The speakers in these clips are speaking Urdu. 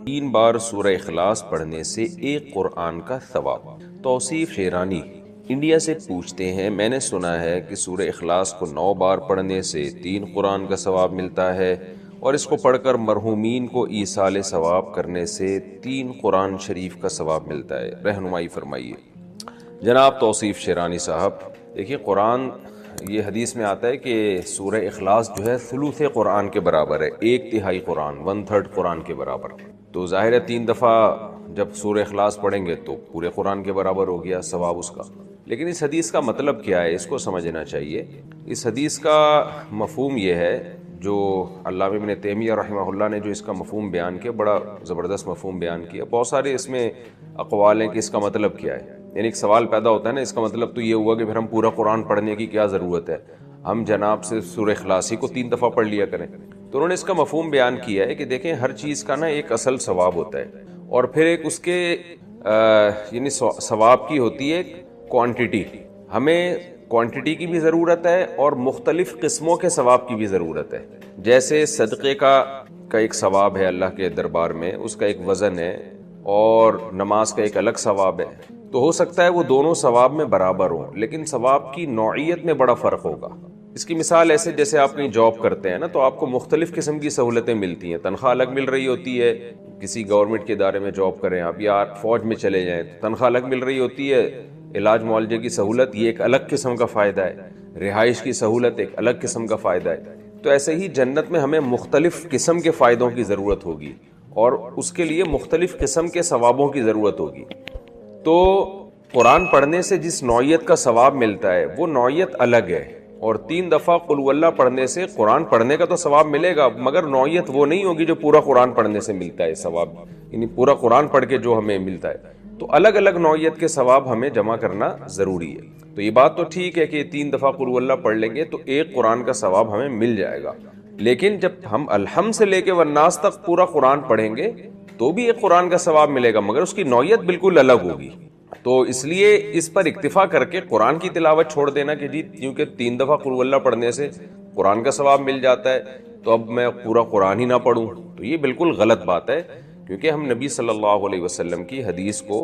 3 بار سورہ اخلاص پڑھنے سے ایک قرآن کا ثواب۔ توصیف شیرانی انڈیا سے پوچھتے ہیں، میں نے سنا ہے کہ سورہ اخلاص کو 9 بار پڑھنے سے 3 قرآن کا ثواب ملتا ہے، اور اس کو پڑھ کر مرحومین کو ایصال ثواب کرنے سے 3 قرآن شریف کا ثواب ملتا ہے، رہنمائی فرمائیے۔ جناب توصیف شیرانی صاحب، دیکھیے قرآن، یہ حدیث میں آتا ہے کہ سورہ اخلاص جو ہے ثلث قرآن کے برابر ہے، 1/3 قرآن، 1/3 قرآن کے برابر۔ تو ظاہر ہے 3 دفعہ جب سورہ اخلاص پڑھیں گے تو پورے قرآن کے برابر ہو گیا ثواب اس کا۔ لیکن اس حدیث کا مطلب کیا ہے، اس کو سمجھنا چاہیے۔ اس حدیث کا مفہوم یہ ہے، جو علامہ ابن تیمیہ رحمہ اللہ نے جو اس کا مفہوم بیان کیا، بڑا زبردست مفہوم بیان کیا۔ بہت سارے اس میں اقوال ہیں کہ اس کا مطلب کیا ہے۔ یعنی ایک سوال پیدا ہوتا ہے نا، اس کا مطلب تو یہ ہوا کہ پھر ہم پورا قرآن پڑھنے کی کیا ضرورت ہے، ہم جناب سے سورہ اخلاص ہی کو 3 دفعہ پڑھ لیا کریں۔ تو انہوں نے اس کا مفہوم بیان کیا ہے کہ دیکھیں ہر چیز کا نا ایک اصل ثواب ہوتا ہے، اور پھر ایک اس کے یعنی ثواب کی ہوتی ہے کوانٹٹی۔ ہمیں کوانٹٹی کی بھی ضرورت ہے اور مختلف قسموں کے ثواب کی بھی ضرورت ہے۔ جیسے صدقے کا ایک ثواب ہے اللہ کے دربار میں، اس کا ایک وزن ہے، اور نماز کا ایک الگ ثواب ہے۔ تو ہو سکتا ہے وہ دونوں ثواب میں برابر ہوں، لیکن ثواب کی نوعیت میں بڑا فرق ہوگا۔ اس کی مثال ایسے جیسے آپ کہیں جاب کرتے ہیں نا، تو آپ کو مختلف قسم کی سہولتیں ملتی ہیں، تنخواہ الگ مل رہی ہوتی ہے، کسی گورنمنٹ کے ادارے میں جاب کریں آپ، یا فوج میں چلے جائیں تو تنخواہ الگ مل رہی ہوتی ہے، علاج معالجے کی سہولت یہ ایک الگ قسم کا فائدہ ہے، رہائش کی سہولت ایک الگ قسم کا فائدہ ہے۔ تو ایسے ہی جنت میں ہمیں مختلف قسم کے فائدوں کی ضرورت ہوگی، اور اس کے لیے مختلف قسم کے ثوابوں کی ضرورت ہوگی۔ تو قرآن پڑھنے سے جس نوعیت کا ثواب ملتا ہے وہ نوعیت الگ ہے، اور 3 دفعہ قل ہو اللہ پڑھنے سے قرآن پڑھنے کا تو ثواب ملے گا، مگر نوعیت وہ نہیں ہوگی جو پورا قرآن پڑھنے سے ملتا ہے ثواب، یعنی پورا قرآن پڑھ کے جو ہمیں ملتا ہے۔ تو الگ الگ نوعیت کے ثواب ہمیں جمع کرنا ضروری ہے۔ تو یہ بات تو ٹھیک ہے کہ 3 دفعہ قل ہو اللہ پڑھ لیں گے تو ایک قرآن کا ثواب ہمیں مل جائے گا، لیکن جب ہم الحمد سے لے کے والناس تک پورا قرآن پڑھیں گے تو بھی ایک قرآن کا ثواب ملے گا، مگر اس کی نوعیت بالکل الگ ہوگی۔ تو اس لیے اس پر اکتفا کر کے قرآن کی تلاوت چھوڑ دینا کہ جی کیونکہ 3 دفعہ قل ہو اللہ پڑھنے سے قرآن کا ثواب مل جاتا ہے تو اب میں پورا قرآن ہی نہ پڑھوں، تو یہ بالکل غلط بات ہے، کیونکہ ہم نبی صلی اللہ علیہ وسلم کی حدیث کو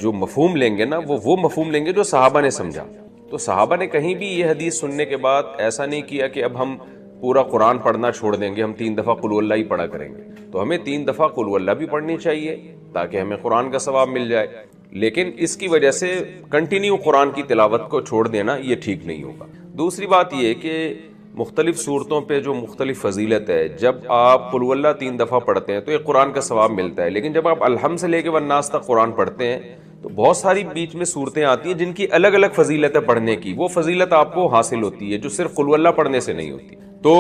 جو مفہوم لیں گے نا، وہ مفہوم لیں گے جو صحابہ نے سمجھا۔ تو صحابہ نے کہیں بھی یہ حدیث سننے کے بعد ایسا نہیں کیا کہ اب ہم پورا قرآن پڑھنا چھوڑ دیں گے، ہم 3 دفعہ قل ہو اللہ ہی پڑھا کریں گے۔ تو ہمیں 3 دفعہ قل ہو اللہ بھی پڑھنی چاہیے تاکہ ہمیں قرآن کا ثواب مل جائے، لیکن اس کی وجہ سے کنٹینیو قرآن کی تلاوت کو چھوڑ دینا یہ ٹھیک نہیں ہوگا۔ دوسری بات یہ کہ مختلف صورتوں پہ جو مختلف فضیلت ہے، جب آپ قل ہو اللہ 3 دفعہ پڑھتے ہیں تو ایک قرآن کا ثواب ملتا ہے، لیکن جب آپ الحمد سے لے کے والناس تک قرآن پڑھتے ہیں تو بہت ساری بیچ میں صورتیں آتی ہیں جن کی الگ الگ فضیلت ہے پڑھنے کی، وہ فضیلت آپ کو حاصل ہوتی ہے جو صرف قل ہو اللہ پڑھنے سے نہیں ہوتی۔ تو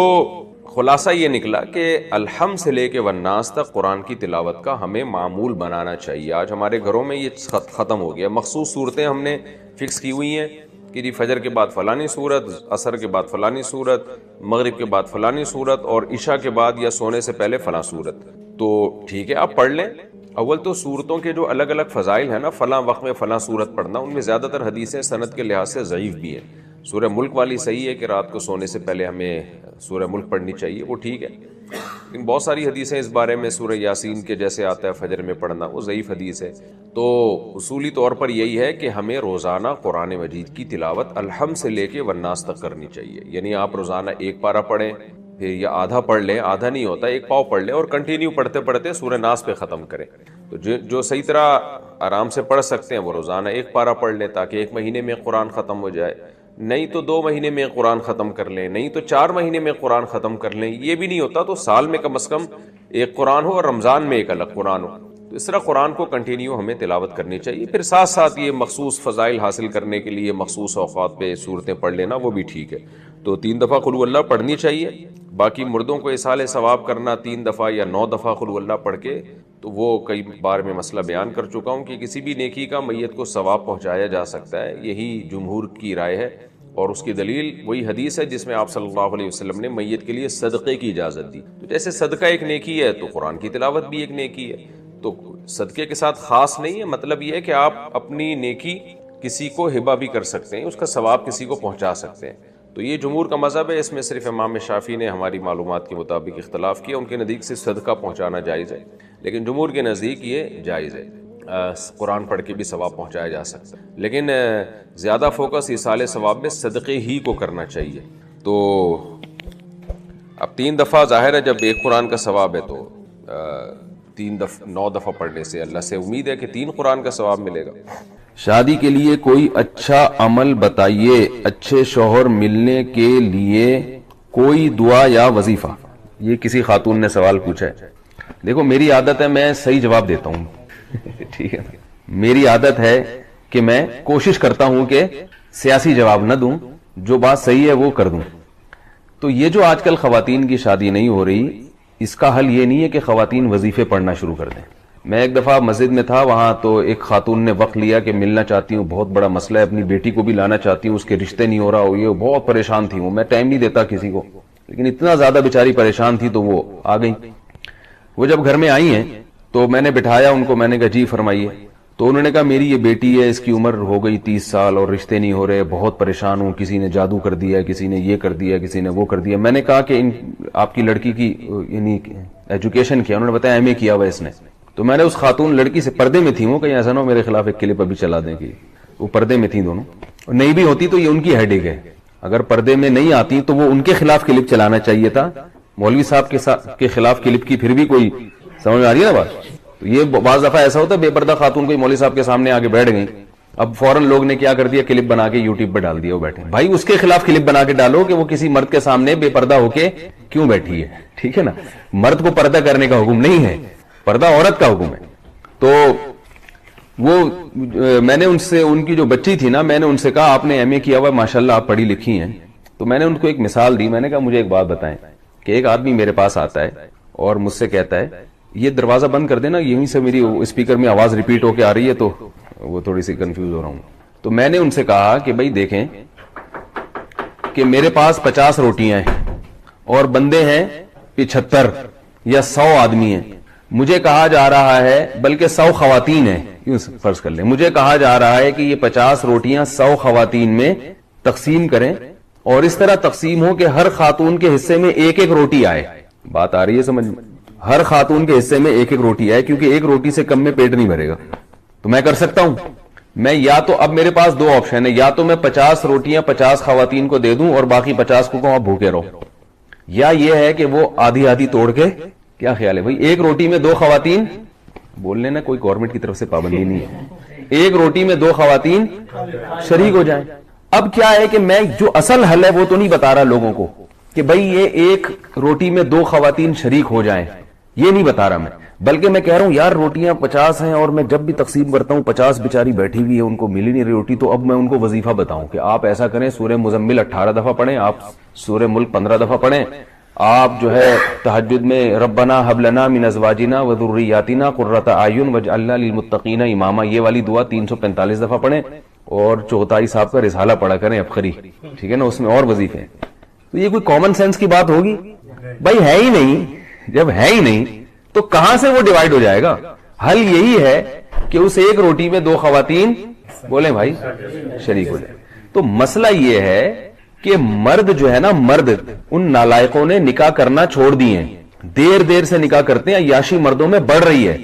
خلاصہ یہ نکلا کہ الحمد سے لے کے والناس تک قرآن کی تلاوت کا ہمیں معمول بنانا چاہیے۔ آج ہمارے گھروں میں یہ ختم ہو گیا، مخصوص صورتیں ہم نے فکس کی ہوئی ہیں کہ جی فجر کے بعد فلانی صورت، عصر کے بعد فلانی صورت، مغرب کے بعد فلانی صورت، اور عشاء کے بعد یا سونے سے پہلے فلاں صورت۔ تو ٹھیک ہے آپ پڑھ لیں۔ اول تو صورتوں کے جو الگ الگ فضائل ہیں نا، فلاں وقت میں فلاں صورت پڑھنا، ان میں زیادہ تر حدیثیں سند کے لحاظ سے ضعیف بھی ہیں۔ سورہ ملک والی صحیح ہے کہ رات کو سونے سے پہلے ہمیں سورہ ملک پڑھنی چاہیے، وہ ٹھیک ہے، لیکن بہت ساری حدیثیں اس بارے میں، سورہ یاسین کے جیسے آتا ہے فجر میں پڑھنا، وہ ضعیف حدیث ہے۔ تو اصولی طور پر یہی ہے کہ ہمیں روزانہ قرآن مجید کی تلاوت الحمد سے لے کے والناس تک کرنی چاہیے، یعنی آپ روزانہ 1 پارہ پڑھیں، پھر یا آدھا پڑھ لیں، آدھا نہیں ہوتا 1 پاؤ پڑھ لیں، اور کنٹینیو پڑھتے پڑھتے سورہ ناس پہ ختم کریں۔ تو جو صحیح طرح آرام سے پڑھ سکتے ہیں وہ روزانہ 1 پارہ پڑھ لیں تاکہ 1 مہینے میں قرآن ختم ہو جائے، نہیں تو 2 مہینے میں قرآن ختم کر لیں، نہیں تو 4 مہینے میں قرآن ختم کر لیں، یہ بھی نہیں ہوتا تو سال میں کم از کم 1 قرآن ہو، اور رمضان میں 1 الگ قرآن ہو۔ تو اس طرح قرآن کو کنٹینیو ہمیں تلاوت کرنی چاہیے، پھر ساتھ ساتھ یہ مخصوص فضائل حاصل کرنے کے لیے مخصوص اوقات پہ صورتیں پڑھ لینا وہ بھی ٹھیک ہے۔ تو 3 دفعہ قل ہو اللہ پڑھنی چاہیے، باقی مردوں کو ایصال ثواب کرنا 3 دفعہ یا 9 دفعہ قل ہو اللہ پڑھ کے، تو وہ کئی بار میں مسئلہ بیان کر چکا ہوں کہ کسی بھی نیکی کا میت کو ثواب پہنچایا جا سکتا ہے، یہی جمہور کی رائے ہے، اور اس کی دلیل وہی حدیث ہے جس میں آپ صلی اللہ علیہ وسلم نے میت کے لیے صدقے کی اجازت دی۔ تو جیسے صدقہ ایک نیکی ہے تو قرآن کی تلاوت بھی ایک نیکی ہے، تو صدقے کے ساتھ خاص نہیں ہے، مطلب یہ ہے کہ آپ اپنی نیکی کسی کو ہبہ بھی کر سکتے ہیں، اس کا ثواب کسی کو پہنچا سکتے ہیں۔ تو یہ جمہور کا مذہب ہے، اس میں صرف امام شافعی نے ہماری معلومات کے مطابق اختلاف کیا، ان کے نزدیک سے صدقہ پہنچانا جائز ہے۔ لیکن جمہور کے نزدیک یہ جائز ہے، قرآن پڑھ کے بھی ثواب پہنچایا جا سکتا ہے، لیکن زیادہ فوکس ایصال ثواب میں صدقے ہی کو کرنا چاہیے۔ تو اب 3 دفعہ ظاہر ہے جب ایک قرآن کا ثواب ہے تو 9 دفعہ پڑھنے سے اللہ سے امید ہے کہ 3 قرآن کا ثواب ملے گا۔ شادی کے لیے کوئی اچھا عمل بتائیے، اچھے شوہر ملنے کے لیے کوئی دعا یا وظیفہ۔ یہ کسی خاتون نے سوال پوچھا ہے۔ دیکھو میری عادت ہے میں صحیح جواب دیتا ہوں ٹھیک ہے، میری عادت ہے کہ میں کوشش کرتا ہوں کہ سیاسی جواب نہ دوں، جو بات صحیح ہے وہ کر دوں۔ تو یہ جو آج کل خواتین کی شادی نہیں ہو رہی، اس کا حل یہ نہیں ہے کہ خواتین وظیفے پڑھنا شروع کر دیں۔ میں ایک دفعہ مسجد میں تھا، وہاں تو ایک خاتون نے وقت لیا کہ ملنا چاہتی ہوں، بہت بڑا مسئلہ ہے، اپنی بیٹی کو بھی لانا چاہتی ہوں، اس کے رشتے نہیں ہو رہا ہو، یہ بہت پریشان تھی ہوں، میں ٹائم نہیں دیتا کسی کو، لیکن اتنا زیادہ بیچاری پریشان تھی تو وہ آ گئی۔ وہ جب گھر میں آئی ہیں تو میں نے بٹھایا ان کو، میں نے کہا جی فرمائیے۔ تو انہوں نے کہا میری یہ بیٹی ہے، اس کی عمر ہو گئی 30 سال اور رشتے نہیں ہو رہے، بہت پریشان ہوں، کسی نے جادو کر دیا، کسی نے یہ کر دیا، کسی نے وہ کر دیا۔ میں نے کہا کہ آپ کی لڑکی کی یعنی ایجوکیشن کیا؟ انہوں نے بتایا ایم اے کیا ہوا اس نے۔ تو میں نے اس خاتون لڑکی سے، پردے میں تھی وہ، کہیں ایسا نہ ہو میرے خلاف ایک کلپ ابھی چلا دیں، کہ وہ پردے میں تھیں دونوں، اور نہیں بھی ہوتی تو یہ ان کی ہیڈ ایک ہے، اگر پردے میں نہیں آتی تو وہ ان کے خلاف کلپ چلانا چاہیے تھا، مولوی صاحب کے خلاف کلپ کی پھر بھی کوئی سمجھ میں آ رہی ہے نا بات۔ تو یہ بعض دفعہ ایسا ہوتا ہے بے پردہ خاتون کوئی مولوی صاحب کے سامنے آگے بیٹھ گئی، اب فوراً لوگ نے کیا کر دیا، کلپ بنا کے یوٹیوب پہ ڈال دیا، وہ بیٹھے۔ بھائی اس کے خلاف کلپ بنا کے ڈالو کہ وہ کسی مرد کے سامنے بے پردہ ہو کے کیوں بیٹھی ہے، ٹھیک ہے نا۔ مرد کو پردہ کرنے کا حکم نہیں ہے، پردہ عورت کا حکم ہے۔ تو وہ میں نے ان سے، ان کی جو بچی تھی نا، میں نے ان سے کہا آپ نے ایم اے کیا ہوا، ماشاءاللہ آپ پڑھی لکھی ہیں۔ تو میں نے ان کو ایک مثال دی، میں نے کہا مجھے ایک بات بتائیں کہ ایک آدمی میرے پاس آتا ہے اور مجھ سے کہتا ہے یہ دروازہ بند کر دینا، یہیں سے میری اسپیکر میں آواز ریپیٹ ہو کے آ رہی ہے تو وہ تھوڑی سی کنفیوز ہو رہا ہوں۔ تو میں نے ان سے کہا کہ بھائی دیکھیں کہ میرے پاس 50 روٹیاں ہیں اور بندے ہیں 75 یا 100 آدمی ہیں، مجھے کہا جا رہا ہے، بلکہ 100 خواتین ہیں، یوں فرض کر لیں، مجھے کہا جا رہا ہے کہ یہ 50 روٹیاں 100 خواتین میں تقسیم کریں اور اس طرح تقسیم ہو کہ ہر خاتون کے حصے میں ایک ایک روٹی آئے۔ بات آ رہی ہے سمجھ میں؟ ہر خاتون کے حصے میں ایک ایک روٹی آئے، کیونکہ ایک روٹی سے کم میں پیٹ نہیں بھرے گا۔ تو میں کر سکتا ہوں، میں یا تو اب میرے پاس 2 آپشن ہے، یا تو میں 50 روٹیاں 50 خواتین کو دے دوں اور باقی 50 کو کہوں آپ بھوکے رہو، یا یہ ہے کہ وہ آدھی آدھی توڑ کے، کیا خیال ہے بھائی، ایک روٹی میں 2 خواتین، بول لینا کوئی گورنمنٹ کی طرف سے پابندی نہیں ہے، ایک روٹی میں 2 خواتین شریک ہو جائیں۔ اب کیا ہے کہ میں جو اصل حل ہے وہ تو نہیں بتا رہا لوگوں کو کہ بھائی یہ ایک روٹی میں 2 خواتین شریک ہو جائیں، یہ نہیں بتا رہا میں، بلکہ میں کہہ رہا ہوں یار روٹیاں 50 ہیں اور میں جب بھی تقسیم کرتا ہوں 50 بیچاری بیٹھی ہوئی ہے، ان کو ملی نہیں رہی روٹی، تو اب میں ان کو وظیفہ بتاؤں کہ آپ ایسا کریں، سورہ مزمل 18 دفعہ پڑھیں، آپ سورہ ملک 15 دفعہ پڑھیں، آپ جو ہے تہجد میں ربنا حب لنا من ازواجنا وذریاتنا قرۃ اعین واجعلنا للمتقین اماما، یہ والی دعا 345 دفعہ پڑھیں، اور چغتائی صاحب کا رسالہ پڑھا کریں افخری، ٹھیک ہے نا، اس میں اور وظیفے ہیں۔ تو یہ کوئی کامن سینس کی بات ہوگی؟ بھائی ہے ہی نہیں، جب ہے ہی نہیں تو کہاں سے وہ ڈیوائیڈ ہو جائے گا؟ حل یہی ہے کہ اس ایک روٹی میں 2 خواتین بولیں بھائی شریک ہو جائے۔ تو مسئلہ یہ ہے کہ مرد جو ہے نا، مرد ان نالائقوں نے نکاح کرنا چھوڑ دیے ہیں، دیر سے نکاح کرتے ہیں، عیاشی مردوں میں بڑھ رہی ہے،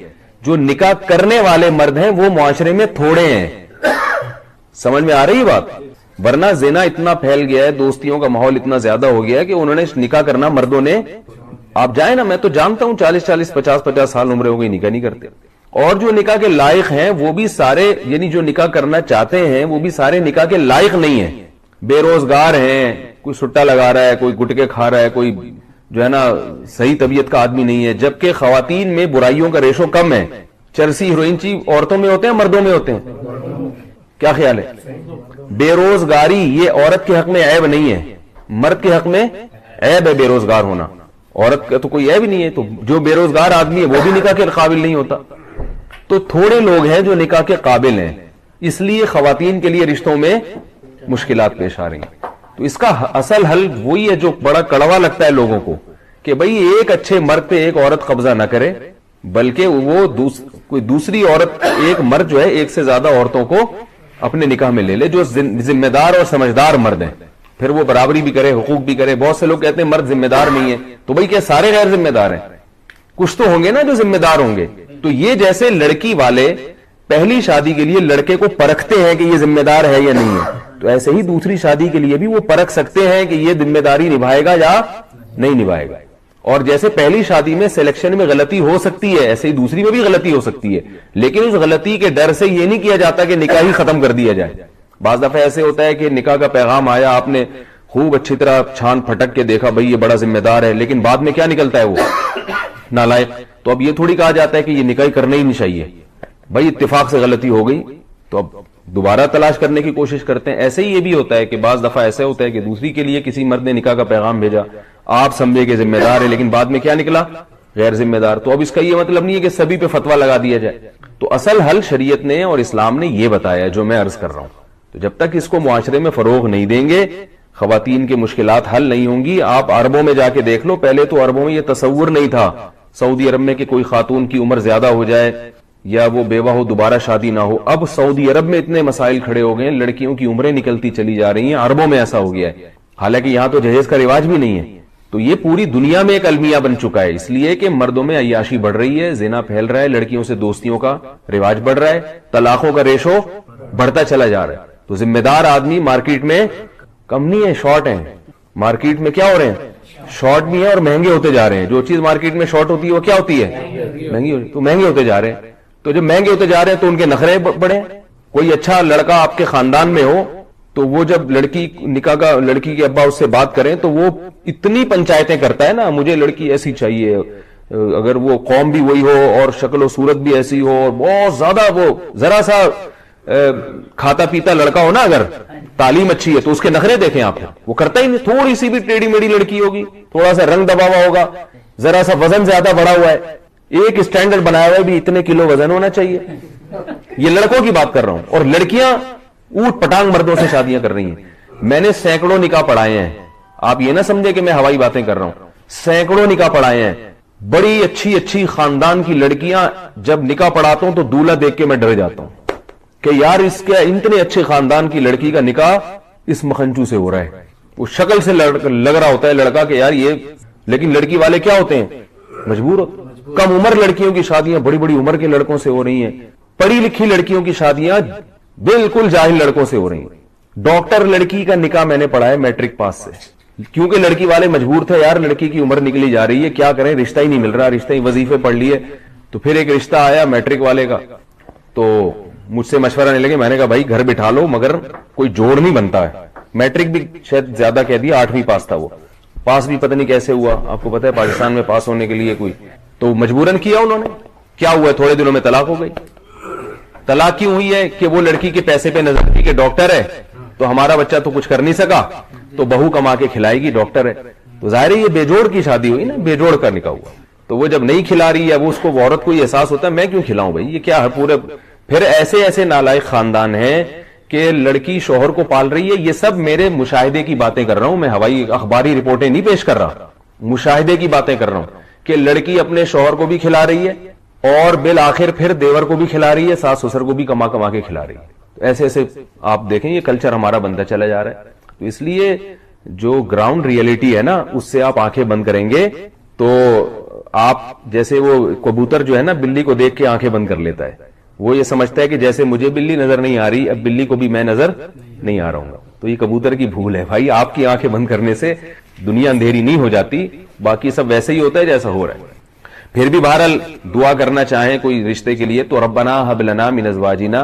جو نکاح کرنے والے مرد ہیں وہ معاشرے میں تھوڑے ہیں۔ سمجھ میں آ رہی بات؟ ورنہ زنا اتنا پھیل گیا ہے، دوستیوں کا ماحول اتنا زیادہ ہو گیا ہے کہ انہوں نے نکاح کرنا، مردوں نے، آپ جائیں نا، میں تو جانتا ہوں 40 50 سال عمرے ہو گئی نکاح نہیں کرتے، اور جو نکاح کے لائق ہیں وہ بھی سارے، یعنی جو نکاح کرنا چاہتے ہیں وہ بھی سارے نکاح کے لائق نہیں ہیں، بے روزگار ہیں، کوئی سٹا لگا رہا ہے، کوئی گٹکے کھا رہا ہے، کوئی جو ہے نا صحیح طبیعت کا آدمی نہیں ہے، جبکہ خواتین میں برائیوں کا ریشو کم ہے، چرسی ہیروئن عورتوں میں ہوتے ہیں مردوں میں ہوتے ہیں، کیا خیال ہے؟ بے روزگاری یہ عورت کے حق میں عیب نہیں ہے، مرد کے حق میں عیب ہے بے روزگار ہونا، عورت کا تو کوئی عیب نہیں ہے، تو جو بے روزگار آدمی ہے وہ بھی نکاح کے قابل نہیں ہوتا۔ تو تھوڑے لوگ ہیں جو نکاح کے قابل ہیں، اس لیے خواتین کے لیے رشتوں میں مشکلات پیش آ رہی ہیں۔ تو اس کا اصل حل وہی ہے جو بڑا کڑوا لگتا ہے لوگوں کو، کہ بھئی ایک اچھے مرد پہ ایک عورت قبضہ نہ کرے، بلکہ وہ کوئی دوسری عورت، ایک مرد جو ہے ایک سے زیادہ عورتوں کو اپنے نکاح میں لے لے، جو ذمہ دار اور سمجھدار مرد ہیں، پھر وہ برابری بھی کرے، حقوق بھی کرے۔ بہت سے لوگ کہتے ہیں مرد ذمہ دار نہیں ہے، تو بھئی کیا سارے غیر ذمہ دار ہیں؟ کچھ تو ہوں گے نا جو ذمہ دار ہوں گے. تو یہ جیسے لڑکی والے پہلی شادی کے لیے لڑکے کو پرکھتے ہیں کہ یہ ذمہ دار ہے یا نہیں ہے, تو ایسے ہی دوسری شادی کے لیے بھی وہ پرکھ سکتے ہیں کہ یہ ذمہ داری نبھائے گا یا نہیں نبھائے گا. اور جیسے پہلی شادی میں سلیکشن میں غلطی ہو سکتی ہے, ایسے ہی دوسری میں بھی غلطی ہو سکتی ہے, لیکن اس غلطی کے ڈر سے یہ نہیں کیا جاتا کہ نکاح ہی ختم کر دیا جائے. بعض دفعہ ایسے ہوتا ہے کہ نکاح کا پیغام آیا, آپ نے خوب اچھی طرح چھان پھٹک کے دیکھا بھائی یہ بڑا ذمہ دار ہے, لیکن بعد میں کیا نکلتا ہے وہ نالائق. تو اب یہ تھوڑی کہا جاتا ہے کہ یہ نکاح کرنا ہی نہیں چاہیے, بھائی اتفاق سے غلطی ہو گئی تو اب دوبارہ تلاش کرنے کی کوشش کرتے ہیں. ایسے ہی یہ بھی ہوتا ہے کہ بعض دفعہ ایسا ہوتا ہے کہ دوسری کے لیے کسی مرد نے نکاح کا پیغام بھیجا, آپ سمجھے کہ ذمہ دار ہے, لیکن بعد میں کیا نکلا غیر ذمہ دار. تو اب اس کا یہ مطلب نہیں ہے کہ سبھی پہ فتویٰ لگا دیا جائے. تو اصل حل شریعت نے اور اسلام نے یہ بتایا جو میں عرض کر رہا ہوں. تو جب تک اس کو معاشرے میں فروغ نہیں دیں گے, خواتین کی مشکلات حل نہیں ہوں گی. آپ عربوں میں جا کے دیکھ لو, پہلے تو عربوں میں یہ تصور نہیں تھا سعودی عرب میں کہ کوئی خاتون کی عمر زیادہ ہو جائے یا وہ بیوہ ہو دوبارہ شادی نہ ہو. اب سعودی عرب میں اتنے مسائل کھڑے ہو گئے ہیں, لڑکیوں کی عمریں نکلتی چلی جا رہی ہیں. عربوں میں ایسا ہو گیا ہے, حالانکہ یہاں تو جہیز کا رواج بھی نہیں ہے. تو یہ پوری دنیا میں ایک المیہ بن چکا ہے, اس لیے کہ مردوں میں عیاشی بڑھ رہی ہے, زنا پھیل رہا ہے, لڑکیوں سے دوستیوں کا رواج بڑھ رہا ہے, طلاقوں کا ریشو بڑھتا چلا جا رہا ہے. تو ذمہ دار آدمی مارکیٹ میں کم نہیں ہے, شارٹ ہیں. مارکیٹ میں کیا ہو رہے ہیں, شارٹ بھی ہیں اور مہنگے ہوتے جا رہے ہیں. جو چیز مارکیٹ میں شارٹ ہوتی ہے وہ کیا ہوتی ہے, مہنگی. تو مہنگے ہوتے جا رہے ہیں. تو جب مہنگے ہوتے جا رہے ہیں تو ان کے نخرے بڑھے. کوئی اچھا لڑکا آپ کے خاندان میں ہو تو وہ جب لڑکی نکاح کا لڑکی کے ابا اس سے بات کریں تو وہ اتنی پنچایتیں کرتا ہے نا, مجھے لڑکی ایسی چاہیے, اگر وہ قوم بھی وہی ہو اور شکل و صورت بھی ایسی ہو اور بہت زیادہ وہ ذرا سا کھاتا پیتا لڑکا ہو نا, اگر تعلیم اچھی ہے تو اس کے نخرے دیکھیں آپ. وہ کرتا ہی نہیں. تھوڑی سی بھی ٹیڑھی میڑھی لڑکی ہوگی, تھوڑا سا رنگ دبا ہوا ہوگا, ذرا سا وزن زیادہ بڑا ہوا ہے, ایک اسٹینڈرڈ بنایا ہوا ہے بھی اتنے کلو وزن ہونا چاہیے. یہ لڑکوں کی بات کر رہا ہوں. اور لڑکیاں اوٹ پٹانگ مردوں سے شادیاں کر رہی ہیں. میں نے سینکڑوں نکاح پڑھائے ہیں, آپ یہ نہ سمجھے کہ میں ہوائی باتیں کر رہا ہوں. سینکڑوں نکاح پڑھائے ہیں. بڑی اچھی اچھی خاندان کی لڑکیاں جب نکاح پڑھاتا ہوں تو دولہا دیکھ کے میں ڈر جاتا ہوں کہ یار اس کے اتنے اچھے خاندان کی لڑکی کا نکاح اس مکھنچو سے ہو رہا ہے. وہ شکل سے لگ رہا ہوتا ہے لڑکا کہ یار یہ, لیکن لڑکی والے کیا ہوتے ہیں, مجبور ہوتے. کم عمر لڑکیوں کی شادیاں بڑی بڑی عمر کے لڑکوں سے ہو رہی ہیں. پڑھی لکھی لڑکیوں کی شادیاں بالکل جاہل لڑکوں سے ہو رہی ہیں. ڈاکٹر لڑکی کا نکاح میں نے پڑھا ہے میٹرک پاس سے, کیونکہ لڑکی والے مجبور تھے, یار لڑکی کی عمر نکلی جا رہی ہے, کیا کریں, رشتہ ہی نہیں مل رہا, رشتہ ہی وظیفے پڑھ لیے. تو پھر ایک رشتہ آیا میٹرک والے کا, تو مجھ سے مشورہ نہیں لگے. میں نے کہا بھائی گھر بٹھا لو, مگر کوئی جوڑ نہیں بنتا ہے. میٹرک بھی شاید زیادہ کہہ دیا, 8ویں پاس تھا وہ, پاس بھی پتہ نہیں کیسے ہوا. آپ کو پتہ ہے پاکستان میں پاس ہونے کے لیے کوئی, تو مجبوراً کیا انہوں نے. کیا ہوا, تھوڑے دنوں میں طلاق ہو گئی. طلاق کیوں ہوئی ہے کہ وہ لڑکی کے پیسے پہ نظر تھی کہ ڈاکٹر ہے تو ہمارا بچہ تو کچھ کر نہیں سکا, تو بہو کما کے کھلائے گی, ڈاکٹر ہے. تو ظاہر ہے یہ بے جوڑ کی شادی ہوئی نا, بے جوڑ کا نکاح ہوا. تو وہ جب نہیں کھلا رہی ہے, وہ اس کو عورت کو یہ احساس ہوتا ہے میں کیوں کھلاؤں بھائی, یہ کیا ہے پورے. پھر ایسے ایسے نالائق خاندان ہیں کہ لڑکی شوہر کو پال رہی ہے. یہ سب میرے مشاہدے کی باتیں کر رہا ہوں, میں ہوائی اخباری رپورٹیں نہیں پیش کر رہا, مشاہدے کی باتیں کر رہا ہوں کہ لڑکی اپنے شوہر کو بھی کھلا رہی ہے اور بالآخر پھر دیور کو بھی کھلا رہی ہے, ساس سسر کو بھی کما کما کے کھلا رہی ہے. ایسے ایسے آپ دیکھیں یہ کلچر ہمارا بنتا چلا جا رہا ہے. تو اس لیے جو گراؤنڈ ریئلٹی ہے نا, اس سے آپ آنکھیں بند کریں گے تو آپ, جیسے وہ کبوتر جو ہے نا بلی کو دیکھ کے آنکھیں بند کر لیتا ہے, وہ یہ سمجھتا ہے کہ جیسے مجھے بلی نظر نہیں آ رہی, اب بلی کو بھی میں نظر نہیں آ رہا ہوں. تو یہ کبوتر کی بھول ہے بھائی, آپ کی آنکھیں بند کرنے سے دنیا اندھیری نہیں ہو جاتی, باقی سب ویسے ہی ہوتا ہے جیسا ہو رہا ہے. پھر بھی بہرحال دعا کرنا چاہیں کوئی رشتے کے لیے تو ربنا هب لنا من ازواجنا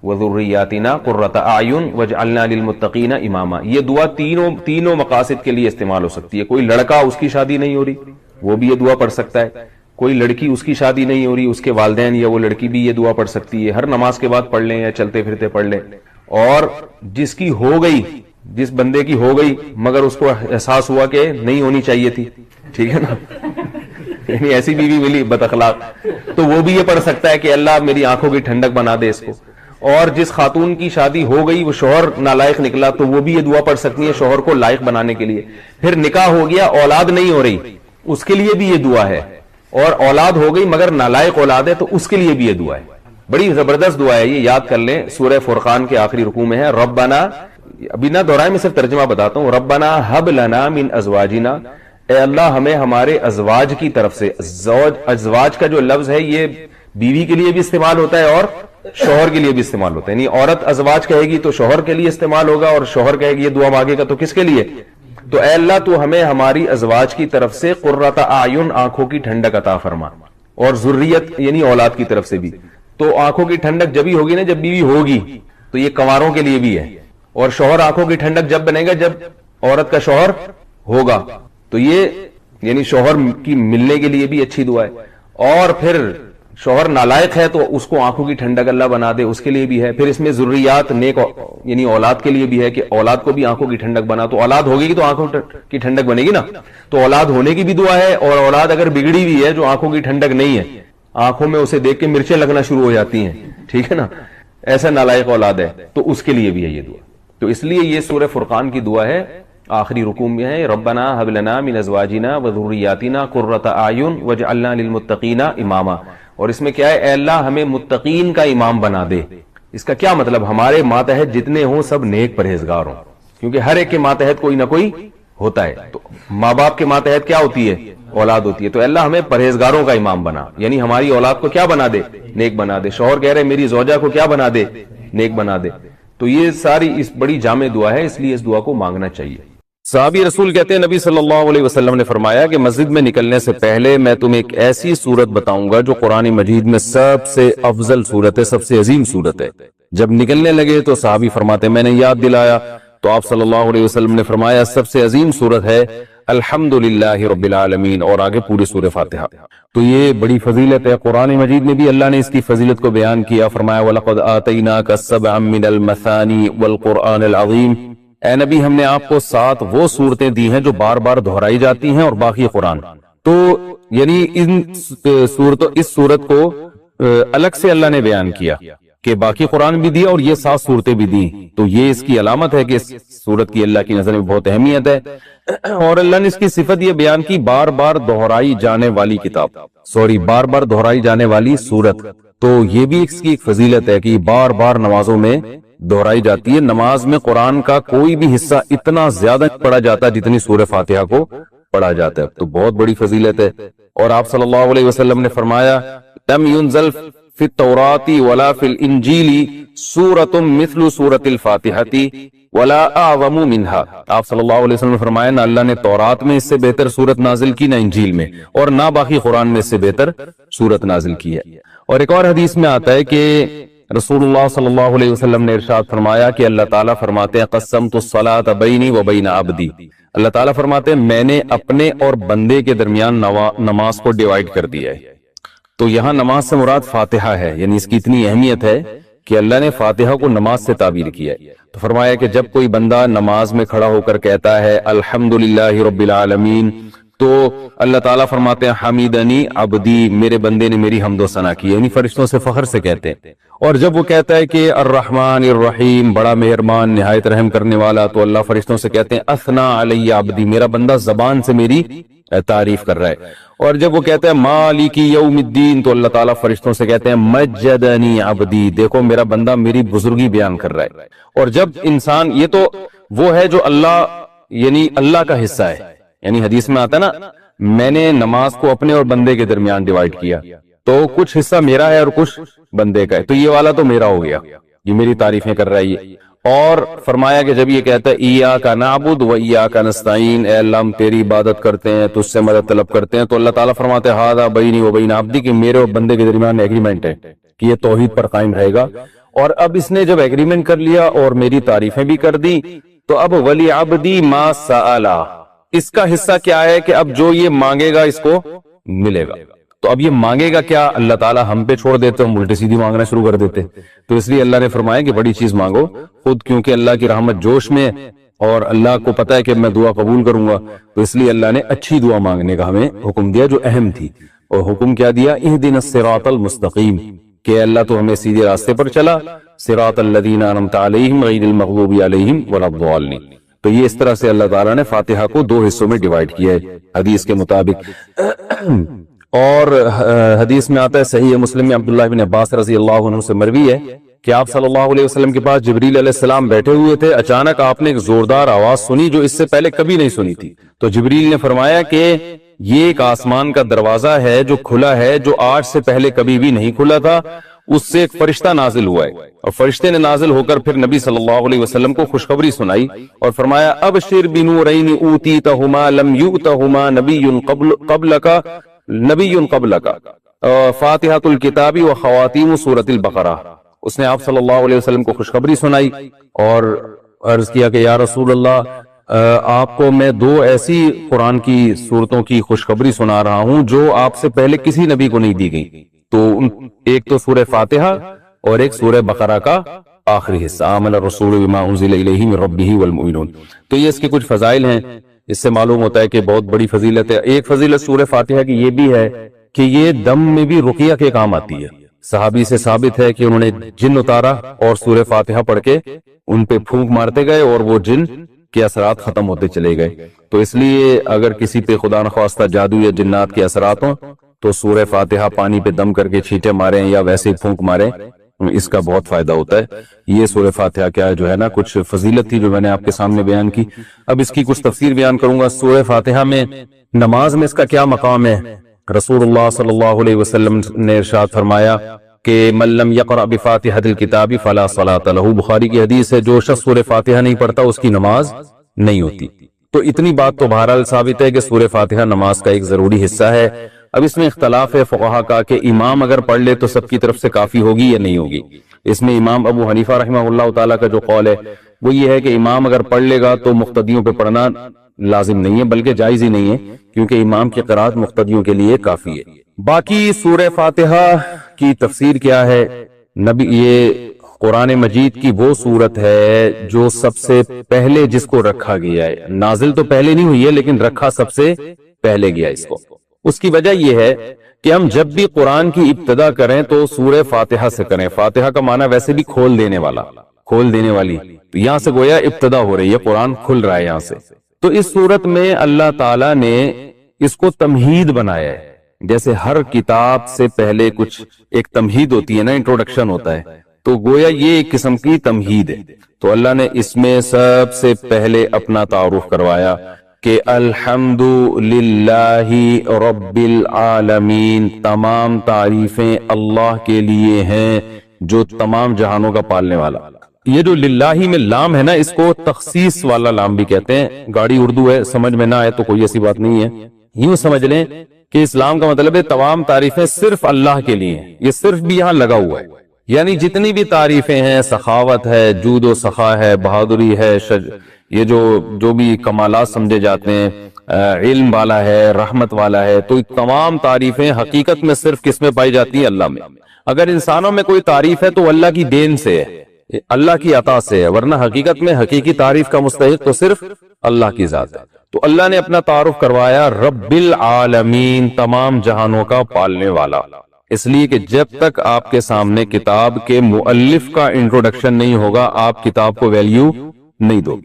وذریاتنا قرۃ اعین واجعلنا للمتقین اماما. یہ دعا تینوں مقاصد کے لیے استعمال ہو سکتی ہے. کوئی لڑکا اس کی شادی نہیں ہو رہی, وہ بھی یہ دعا پڑھ سکتا ہے. کوئی لڑکی اس کی شادی نہیں ہو رہی, اس کے والدین یا وہ لڑکی بھی یہ دعا پڑھ سکتی ہے. ہر نماز کے بعد پڑھ لیں یا چلتے پھرتے پڑھ لیں. اور جس کی ہو گئی, جس بندے کی ہو گئی مگر اس کو احساس ہوا کہ نہیں ہونی چاہیے تھی, ٹھیک ہے نا, یعنی ایسی بیوی ملی بد اخلاق, تو وہ بھی یہ پڑھ سکتا ہے کہ اللہ میری آنکھوں کی ٹھنڈک بنا دے اس کو. اور جس خاتون کی شادی ہو گئی وہ شوہر نالائق نکلا تو وہ بھی یہ دعا پڑھ سکتی ہے شوہر کو لائق بنانے کے لیے. پھر نکاح ہو گیا, اولاد نہیں ہو رہی, اس کے لیے بھی یہ دعا ہے. اور اولاد ہو گئی مگر نالائق اولاد ہے تو اس کے لیے بھی یہ دعا ہے. بڑی زبردست دعا ہے, یہ یاد کر لیں. سورہ فرقان کے آخری رکوع میں ہے ربنا, ابھی نہ دہرائے, میں صرف ترجمہ بتاتا ہوں. ربنا ہب لنا من ازواجنا, اے اللہ ہمیں ہمارے ازواج کی طرف سے، ازواج کا جو لفظ ہے یہ بیوی کے لیے بھی استعمال ہوتا ہے اور شوہر کے لیے بھی استعمال ہوتا ہے، یعنی عورت ازواج کہے گی تو شوہر کے لیے استعمال ہوگا، اور شوہر کہے گی یہ دعا مانگے گا تو کس کے لیے؟ تو اے اللہ تو ہمیں ہماری ازواج کی طرف سے قرۃ اعین، آنکھوں کی ٹھنڈک عطا فرما، اور ذریت یعنی اولاد کی طرف سے بھی۔ تو آنکھوں کی ٹھنڈک جبھی ہوگی نا جب بیوی ہوگی، تو یہ کنواروں کے لیے بھی ہے، اور شوہر آنکھوں کی ٹھنڈک جب بنے گا جب عورت کا شوہر ہوگا، تو یہ یعنی شوہر کی ملنے کے لیے بھی اچھی دعا ہے۔ اور پھر شوہر نالائق ہے تو اس کو آنکھوں کی ٹھنڈک اللہ بنا دے، اس کے لیے بھی ہے۔ پھر اس میں ذریات نیک یعنی اولاد کے لیے بھی ہے کہ اولاد کو بھی آنکھوں کی ٹھنڈک بنا، تو اولاد ہوگی تو آنکھوں کی ٹھنڈک بنے گی نا، تو اولاد ہونے کی بھی دعا ہے، اور اولاد اگر بگڑی ہوئی ہے جو آنکھوں کی ٹھنڈک نہیں ہے، آنکھوں میں اسے دیکھ کے مرچیں لگنا شروع ہو جاتی ہیں، ٹھیک ہے نا، ایسا نالائق اولاد ہے، تو اس کے لیے بھی ہے یہ دعا۔ تو اس لیے یہ سورہ فرقان کی دعا ہے، آخری رکوع میں ہے، ربنا ھب لنا من ازواجنا وذریاتنا قرۃ اعین واجعلنا للمتقین اماما۔ اور اس میں کیا ہے؟ اے اللہ ہمیں متقین کا امام بنا دے۔ اس کا کیا مطلب؟ ہمارے ماتحت جتنے ہوں سب نیک پرہیزگار ہوں، کیونکہ ہر ایک کے ماتحت کوئی نہ کوئی ہوتا ہے۔ تو ماں باپ کے ماتحت کیا ہوتی ہے؟ اولاد ہوتی ہے۔ تو اللہ ہمیں پرہیزگاروں کا امام بنا، یعنی ہماری اولاد کو کیا بنا دے؟ نیک بنا دے۔ شوہر کہہ رہے میری زوجہ کو کیا بنا دے؟ نیک بنا دے۔ تو یہ ساری اس بڑی جامع دعا ہے، اس لیے اس دعا کو مانگنا چاہیے۔ صحابی رسول کہتے ہیں نبی صلی اللہ علیہ وسلم نے فرمایا کہ مسجد میں نکلنے سے پہلے میں تمہیں ایک ایسی سورت بتاؤں گا جو قرآن مجید میں سب سے افضل سورت ہے، سب سے عظیم سورت ہے۔ جب نکلنے لگے تو صحابی فرماتے میں نے یاد دلایا تو آپ صلی اللہ علیہ وسلم نے فرمایا سب سے عظیم سورت ہے الحمدللہ رب العالمین، اور آگے پوری سورہ فاتحہ۔ تو یہ بڑی فضیلت ہے، قرآن مجید میں بھی اللہ نے اس کی فضیلت کو بیان کیا، فرمایا وَلَقَدْ آتَيْنَاكَ سَبْعًا مِّنَ الْمَثَانِي وَالْقُرْآنِ الْعَظِيمِ۔ اے نبی ہم نے آپ کو 7 وہ صورتیں دی ہیں جو بار بار دہرائی جاتی ہیں، اور باقی قرآن۔ تو یعنی اس صورت کو الگ سے اللہ نے بیان کیا کہ باقی قرآن بھی دیا اور یہ 7 صورتیں بھی دی، تو یہ اس کی علامت ہے کہ اس صورت کی اللہ کی نظر میں بہت اہمیت ہے۔ اور اللہ نے اس کی صفت یہ بیان کی بار بار دہرائی جانے والی بار بار دہرائی جانے والی صورت، تو یہ بھی اس کی ایک فضیلت ہے کہ یہ بار بار نمازوں میں دہرائی جاتی ہے۔ نماز میں قرآن کا کوئی بھی حصہ اتنا زیادہ پڑھا جاتا ہے جتنی سورہ فاتحہ کو پڑھا جاتا ہے، تو بہت بڑی فضیلت ہے۔ اور آپ صلی اللہ علیہ وسلم نے فرمایا لم ينزل فی التوراۃ ولا فی الانجیل سورۃ مثل سورۃ الفاتحہ ولا اعظم منها۔ آپ صلی اللہ علیہ وسلم نے فرمایا نہ اللہ نے تورات میں اس سے بہتر سورت نازل کی، نہ انجیل میں، اور نہ باقی قرآن میں اس سے بہتر سورت نازل کی ہے۔ اور ایک اور حدیث میں آتا ہے کہ رسول اللہ صلی اللہ علیہ وسلم نے ارشاد فرمایا کہ اللہ تعالیٰ فرماتے ہیں قسمت الصلاۃ بینی و بین عبدی، اللہ تعالیٰ فرماتے ہیں میں نے اپنے اور بندے کے درمیان نماز کو ڈیوائیڈ کر دیا ہے۔ تو یہاں نماز سے مراد فاتحہ ہے، یعنی اس کی اتنی اہمیت ہے کہ اللہ نے فاتحہ کو نماز سے تعبیر کیا ہے۔ تو فرمایا کہ جب کوئی بندہ نماز میں کھڑا ہو کر کہتا ہے الحمدللہ رب العالمین، تو اللہ تعالیٰ فرماتے ہیں حمیدنی عبدی، میرے بندے نے میری حمد و ثنا کی، یعنی فرشتوں سے فخر سے کہتے ہیں۔ اور جب وہ کہتا ہے کہ الرحمن الرحیم، بڑا مہربان نہایت رحم کرنے والا، تو اللہ فرشتوں سے کہتے ہیں اثنا علی عبدی، میرا بندہ زبان سے میری تعریف کر رہا ہے۔ اور جب وہ کہتا ہے مالک یوم الدین، تو اللہ تعالیٰ فرشتوں سے کہتے ہیں مجدنی عبدی، دیکھو میرا بندہ میری بزرگی بیان کر رہا ہے۔ اور جب انسان، یہ تو وہ ہے جو اللہ یعنی اللہ کا حصہ ہے، یعنی حدیث میں آتا ہے نا میں نے نماز کو اپنے اور بندے کے درمیان ڈیوائیڈ کیا، تو کچھ حصہ میرا ہے اور کچھ بندے کا ہے، تو یہ والا تو میرا ہو گیا، یہ میری تعریفیں کر رہا ہے یہ۔ اور فرمایا کہ جب یہ کہتا ہے ایاک نعبد و ایاک نستعین، اے اللہ ہم تیری عبادت کرتے ہیں، تجھ سے مدد طلب کرتے ہیں، تو اللہ تعالیٰ فرماتے ہیں ھذا بینی و بین عبدی، کہ میرے اور بندے کے درمیان ایگریمنٹ ہے کہ یہ توحید پر قائم رہے گا۔ اور اب اس نے جب ایگریمنٹ کر لیا اور میری تعریفیں بھی کر دی، تو اب ولی عبدی ما سأل، اس کا حصہ کیا ہے کہ اب جو یہ مانگے گا اس کو ملے گا۔ تو اب یہ مانگے گا کیا؟ اللہ تعالیٰ ہم پہ چھوڑ دیتے، ہم الٹی سیدھی مانگنا شروع کر دیتے۔ تو اس لیے اللہ نے فرمایا کہ بڑی چیز مانگو خود، کیونکہ اللہ کی رحمت جوش میں ہے اور اللہ کو پتا ہے کہ میں دعا قبول کروں گا، تو اس لیے اللہ نے اچھی دعا مانگنے کا ہمیں حکم دیا جو اہم تھی۔ اور حکم کیا دیا؟ اہدنا الصراط المستقیم، کہ اللہ تو ہمیں سیدھے راستے پر چلا، صراط الذین انعمت علیہم غیر المغضوب علیہم ولا الضالین۔ تو یہ اس طرح سے اللہ تعالیٰ نے فاتحہ کو 2 حصوں میں ڈیوائیڈ کیا ہے حدیث کے مطابق۔ اور حدیث میں آتا ہے صحیح مسلم میں عبداللہ بن عباس رضی اللہ عنہ سے مروی ہے کہ آپ صلی اللہ علیہ وسلم کے پاس جبریل علیہ السلام بیٹھے ہوئے تھے، اچانک آپ نے ایک زوردار آواز سنی جو اس سے پہلے کبھی نہیں سنی تھی. تو جبریل نے فرمایا کہ یہ ایک آسمان کا دروازہ ہے جو کھلا ہے، جو آج سے پہلے کبھی بھی نہیں کھلا تھا. اس سے ایک فرشتہ نازل ہوا ہے، اور فرشتے نے نازل ہو کر پھر نبی صلی اللہ علیہ وسلم کو خوشخبری سنائی اور فرمایا ابشر بنورین اوتیتہما لم یؤتہما نبی قبلک فاتحۃ الکتاب و خواتیم سورۃ البقرہ. اس نے آپ صلی اللہ علیہ وسلم کو خوشخبری سنائی اور عرض کیا کہ یا رسول اللہ، آپ کو میں دو ایسی قرآن کی صورتوں کی خوشخبری سنا رہا ہوں جو آپ سے پہلے کسی نبی کو نہیں دی گئی. تو ایک تو سورہ فاتحہ اور ایک سورہ بقرہ کا آخری حصہ، آمن الرسول بما انزل الیہ من ربہ والمؤمنون. تو یہ اس کے کچھ فضائل ہیں. اس سے معلوم ہوتا ہے کہ بہت بڑی فضیلت ہے. ایک فضیلت سورہ فاتحہ کی یہ بھی ہے کہ یہ دم میں بھی رقیہ کے کام آتی ہے. صحابی سے ثابت ہے کہ انہوں نے جن اتارا اور سورہ فاتحہ پڑھ کے ان پہ پھونک مارتے گئے اور وہ جن کے اثرات ختم ہوتے چلے گئے. تو اس لیے اگر کسی پہ خدا نخواستہ جادو یا جنات کے اثرات ہوں تو سورہ فاتحہ پانی پہ دم کر کے چھینٹے ماریں یا ویسے ہی پھونک ماریں، اس کا بہت فائدہ ہوتا ہے. یہ سورہ فاتحہ کیا جو ہے نا کچھ فضیلت تھی جو میں نے آپ کے سامنے بیان کی. اب اس کی کچھ تفسیر بیان کروں گا. سورہ فاتحہ میں نماز میں اس کا کیا مقام ہے؟ رسول اللہ صلی اللہ علیہ وسلم نے ارشاد فرمایا کہ من لم یقرأ بفاتحۃ الکتاب فلا صلاۃ لہ. بخاری کی حدیث ہے، جو شخص سورہ فاتحہ نہیں پڑھتا اس کی نماز نہیں ہوتی. تو اتنی بات تو بہرحال ثابت ہے کہ سورہ فاتحہ نماز کا ایک ضروری حصہ ہے. اب اس میں اختلاف ہے فقہا کا کہ امام اگر پڑھ لے تو سب کی طرف سے کافی ہوگی یا نہیں ہوگی. اس میں امام ابو حنیفہ رحمہ اللہ تعالیٰ کا جو قول ہے وہ یہ ہے کہ امام اگر پڑھ لے گا تو مقتدیوں پہ پڑھنا لازم نہیں ہے، بلکہ جائز ہی نہیں ہے، کیونکہ امام کی قرات مقتدیوں کے لیے کافی ہے. باقی سورہ فاتحہ کی تفسیر کیا ہے؟ یہ قرآن مجید کی وہ سورت ہے جو سب سے پہلے جس کو رکھا گیا ہے. نازل تو پہلے نہیں ہوئی ہے لیکن رکھا سب سے پہلے گیا اس کو. اس کی وجہ یہ ہے کہ ہم جب بھی قرآن کی ابتدا کریں تو سورہ فاتحہ سے کریں. فاتحہ کا معنی ویسے بھی کھول دینے والا، کھول دینے والی. تو یہاں سے گویا ابتدا ہو رہی ہے، قرآن کھل رہا ہے یہاں سے. تو اس صورت میں اللہ تعالیٰ نے اس کو تمہید بنایا ہے. جیسے ہر کتاب سے پہلے کچھ ایک تمہید ہوتی ہے نا، انٹروڈکشن ہوتا ہے، تو گویا یہ ایک قسم کی تمہید ہے. تو اللہ نے اس میں سب سے پہلے اپنا تعارف کروایا کہ الحمد للہ رب العالمین، تمام تعریفیں اللہ کے لیے ہیں جو تمام جہانوں کا پالنے والا. یہ جو للہ میں لام ہے نا، اس کو تخصیص والا لام بھی کہتے ہیں. گاڑی اردو ہے، سمجھ میں نہ آئے تو کوئی ایسی بات نہیں ہے. یوں سمجھ لیں کہ اسلام کا مطلب ہے تمام تعریفیں صرف اللہ کے لیے ہیں. یہ صرف بھی یہاں لگا ہوا ہے، یعنی جتنی بھی تعریفیں ہیں، سخاوت ہے، جود و سخا ہے، بہادری ہے، یہ جو بھی کمالات سمجھے جاتے ہیں، علم والا ہے، رحمت والا ہے، تو تمام تعریفیں حقیقت میں صرف کس میں پائی جاتی ہیں؟ اللہ میں. اگر انسانوں میں کوئی تعریف ہے تو اللہ کی دین سے ہے، اللہ کی عطا سے ہے، ورنہ حقیقت میں حقیقی تعریف کا مستحق تو صرف اللہ کی ذات ہے. تو اللہ نے اپنا تعارف کروایا رب العالمین، تمام جہانوں کا پالنے والا. اس لیے کہ جب تک آپ کے سامنے کتاب کے مؤلف کا انٹروڈکشن نہیں ہوگا آپ کتاب کو ویلیو نہیں دو.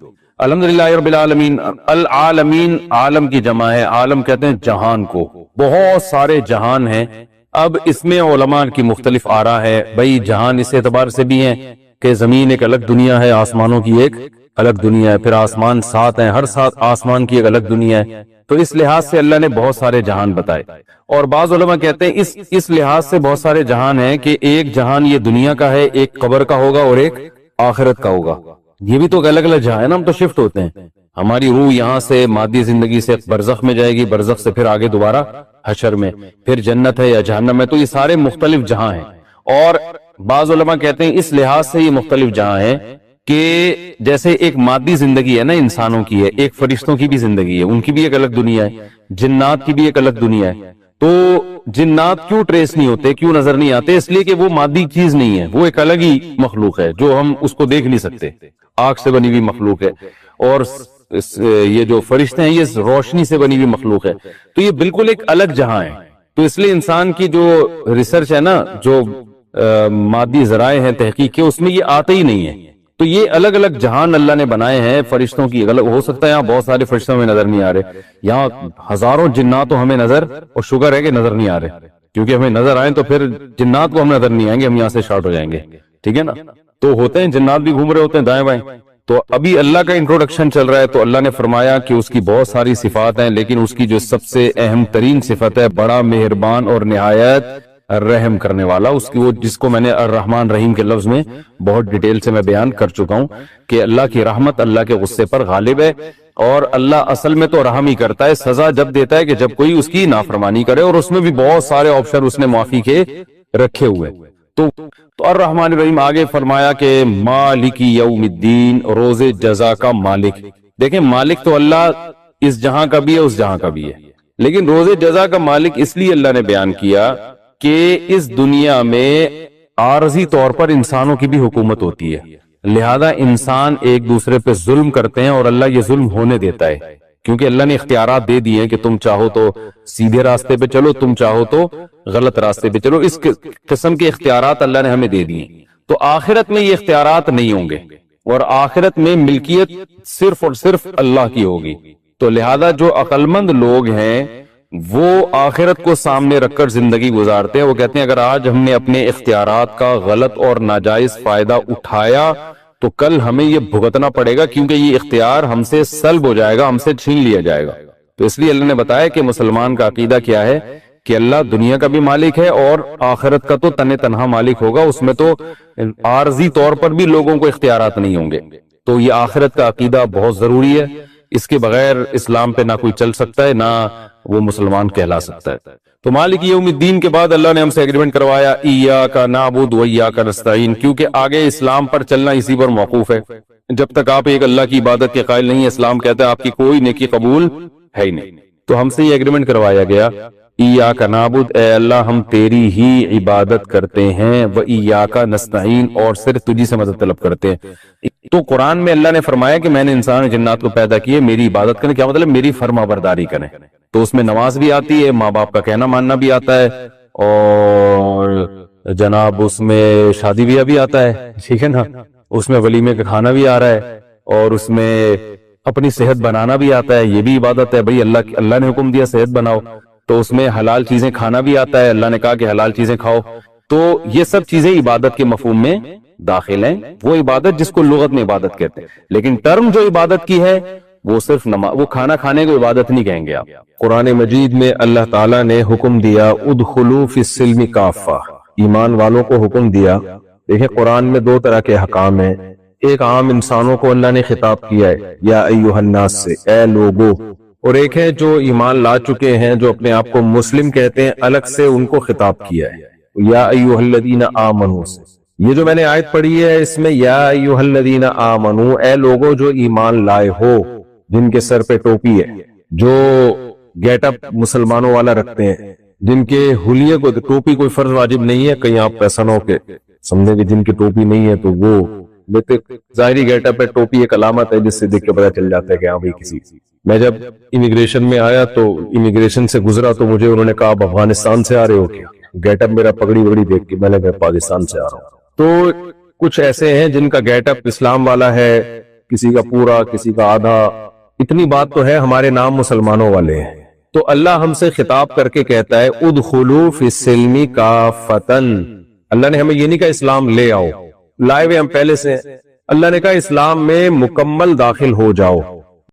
الحمدللہ رب العالمین. العالمین عالم کی جمع ہے، عالم کہتے ہیں جہان کو. بہت سارے جہان ہیں. اب اس میں علماء کی مختلف آراء ہے. بھئی جہان اس اعتبار سے بھی ہیں کہ زمین ایک الگ دنیا ہے، آسمانوں کی ایک الگ دنیا ہے، پھر آسمان 7 ہیں، ہر 7 آسمان کی ایک الگ دنیا ہے. تو اس لحاظ سے اللہ نے بہت سارے جہان بتائے. اور بعض علماء کہتے ہیں اس لحاظ سے بہت سارے جہان ہیں کہ ایک جہان یہ دنیا کا ہے، ایک قبر کا ہوگا اور ایک آخرت کا ہوگا. یہ بھی تو الگ الگ جہاں ہے نا، ہم تو شفٹ ہوتے ہیں. ہماری روح یہاں سے مادی زندگی سے برزخ میں جائے گی، برزخ سے پھر آگے دوبارہ حشر میں، پھر جنت ہے یا جہنم ہے. تو یہ سارے مختلف جہاں ہیں. اور بعض علماء کہتے ہیں اس لحاظ سے یہ مختلف جہاں ہیں کہ جیسے ایک مادی زندگی ہے نا انسانوں کی ہے، ایک فرشتوں کی بھی زندگی ہے، ان کی بھی ایک الگ دنیا ہے، جنات کی بھی ایک الگ دنیا ہے. تو جنات کیوں ٹریس نہیں ہوتے، کیوں نظر نہیں آتے؟ اس لیے کہ وہ مادی چیز نہیں ہے، وہ ایک الگ ہی مخلوق ہے جو ہم اس کو دیکھ نہیں سکتے. آگ سے بنی ہوئی مخلوق ہے. اور یہ جو فرشتے ہیں یہ روشنی سے بنی ہوئی مخلوق ہے. تو یہ بالکل ایک الگ جہاں ہے. تو اس لیے انسان کی جو ریسرچ ہے نا، جو مادی ذرائع ہیں تحقیق کے، اس میں یہ آتے ہی نہیں ہے. تو یہ الگ الگ جہان اللہ نے بنائے ہیں. فرشتوں کی الگ ہو سکتا ہے یہاں بہت سارے فرشتوں میں نظر نہیں آ رہے، یہاں ہزاروں جنات تو ہمیں نظر، اور شکر ہے کہ نظر نہیں آ رہے، کیونکہ ہمیں نظر آئیں تو پھر جنات کو ہم نظر نہیں آئیں گے، ہم یہاں سے شارٹ ہو جائیں گے. ٹھیک ہے نا. تو ہوتے ہیں جنات بھی گھوم رہے ہوتے ہیں دائیں بائیں. تو ابھی اللہ کا انٹروڈکشن چل رہا ہے تو اللہ نے فرمایا کہ اس کی بہت ساری صفات ہیں، لیکن اس کی جو سب سے اہم ترین صفت ہے بڑا مہربان اور نہایت رحم کرنے والا. اس کی وہ جس کو میں نے الرحمن رحیم کے لفظ میں بہت ڈیٹیل سے میں بیان کر چکا ہوں کہ اللہ کی رحمت اللہ کے غصے پر غالب ہے، اور اللہ اصل میں تو رحم ہی کرتا ہے، سزا جب دیتا ہے کہ جب کوئی اس کی نافرمانی کرے، اور اس میں بھی بہت سارے آپشن اس نے معافی کے رکھے ہوئے. تو الرحمن الرحیم آگے فرمایا کہ مالک یوم الدین، روز جزا کا مالک. دیکھیں مالک تو اللہ اس جہاں کا بھی ہے اس جہاں کا بھی ہے، لیکن روز جزا کا مالک اس لیے اللہ نے بیان کیا کہ اس دنیا میں عارضی طور پر انسانوں کی بھی حکومت ہوتی ہے، لہذا انسان ایک دوسرے پہ ظلم کرتے ہیں اور اللہ یہ ظلم ہونے دیتا ہے، کیونکہ اللہ نے اختیارات دے دیے ہیں کہ تم چاہو تو سیدھے راستے پہ چلو، تم چاہو تو غلط راستے پہ چلو. اس قسم کے اختیارات اللہ نے ہمیں دے دیے. تو آخرت میں یہ اختیارات نہیں ہوں گے، اور آخرت میں ملکیت صرف اور صرف اللہ کی ہوگی. تو لہذا جو عقل مند لوگ ہیں وہ آخرت کو سامنے رکھ کر زندگی گزارتے ہیں. وہ کہتے ہیں اگر آج ہم نے اپنے اختیارات کا غلط اور ناجائز فائدہ اٹھایا تو کل ہمیں یہ بھگتنا پڑے گا، کیونکہ یہ اختیار ہم سے سلب ہو جائے گا، ہم سے چھین لیا جائے گا. تو اس لیے اللہ نے بتایا کہ مسلمان کا عقیدہ کیا ہے کہ اللہ دنیا کا بھی مالک ہے اور آخرت کا تو تنہا مالک ہوگا. اس میں تو عارضی طور پر بھی لوگوں کو اختیارات نہیں ہوں گے. تو یہ آخرت کا عقیدہ بہت ضروری ہے، اس کے بغیر اسلام پہ نہ کوئی چل سکتا ہے، نہ وہ مسلمان کہلا سکتا ہے. تو مالک یوم الدین کے بعد اللہ نے ہم سے ایگریمنٹ کروایا ایاک نعبد و ایاک نستعین، کیونکہ آگے اسلام پر چلنا اسی پر موقوف ہے. جب تک آپ ایک اللہ کی عبادت کے قائل نہیں ہیں، اسلام کہتا ہے آپ کی کوئی نیکی قبول ہے ہی نہیں. تو ہم سے یہ ایگریمنٹ کروایا گیا ایاک نعبد، اے اللہ ہم تیری ہی عبادت کرتے ہیں، و ایاک نستعین، اور صرف تجھی سے مدد طلب کرتے ہیں. تو قرآن میں اللہ نے فرمایا کہ میں نے انسان جنات کو پیدا کیے میری عبادت کریں. کیا مطلب؟ میری فرما برداری کریں. تو اس میں نماز بھی آتی ہے، ماں باپ کا کہنا ماننا بھی آتا ہے، اور جناب اس میں شادی بیاہ بھی آتا ہے، ٹھیک ہے نا، اس میں ولیمے کا کھانا بھی آ رہا ہے، اور اس میں اپنی صحت بنانا بھی آتا ہے. یہ بھی عبادت ہے بھائی، اللہ نے حکم دیا صحت بناؤ، تو اس میں حلال چیزیں کھانا بھی آتا ہے، اللہ نے کہا کہ حلال چیزیں کھاؤ. تو یہ سب چیزیں عبادت کے مفہوم میں داخل ہیں. وہ عبادت جس کو لغت میں عبادت کہتے ہیں، لیکن ٹرم جو عبادت کی ہے وہ صرف نماز، وہ کھانا کھانے کو عبادت نہیں کہیں گے آپ. قرآن مجید میں اللہ تعالیٰ نے حکم دیا ادخلوا فی السلم کافہ، ایمان والوں کو حکم دیا. دیکھیں قرآن میں دو طرح کے حکام ہیں. ایک عام انسانوں کو اللہ نے خطاب کیا ہے یا ایھا الناس سے، اے لوگو، اور ایک ہے جو ایمان لا چکے ہیں جو اپنے آپ کو مسلم کہتے ہیں، الگ سے ان کو خطاب کیا ہے یا ایھا الذین آمنوا سے. یہ جو میں نے آیت پڑھی ہے اس میں یا ایھا الذین آمنوا، اے لوگو جو ایمان لائے ہو، جن کے سر پہ ٹوپی ہے، جو گیٹ اپ مسلمانوں والا رکھتے ہیں، جن کے حلیے کو ٹوپی کوئی فرض واجب نہیں ہے. کہیں آپ ایسا نہ ہو کہ سمجھیں کہ جن کی ٹوپی نہیں ہے تو وہ ظاہری گیٹ اپ ہے، ٹوپی ایک علامت ہے جس سے دیکھ کے پتہ چل جاتا ہے کہ ہاں بھائی کسی. میں جب امیگریشن میں آیا تو امیگریشن سے گزرا تو مجھے انہوں نے کہا آپ افغانستان سے آ رہے ہو کیا؟ گیٹ اپ میرا پگڑی وگڑی دیکھ کے میں نے کہا پاکستان سے آ رہا ہوں. تو کچھ ایسے ہیں جن کا گیٹ اپ اسلام والا ہے، کسی کا پورا، کسی کا آدھا. اتنی بات تو ہے ہمارے نام مسلمانوں والے ہیں. تو اللہ ہم سے خطاب کر کے کہتا ہے ادخلوا فی السلم کافتن. اللہ نے ہمیں یہ نہیں کہا اسلام لے آؤ، لائے ہوئے ہم پہلے سے. اللہ نے کہا اسلام میں مکمل داخل ہو جاؤ.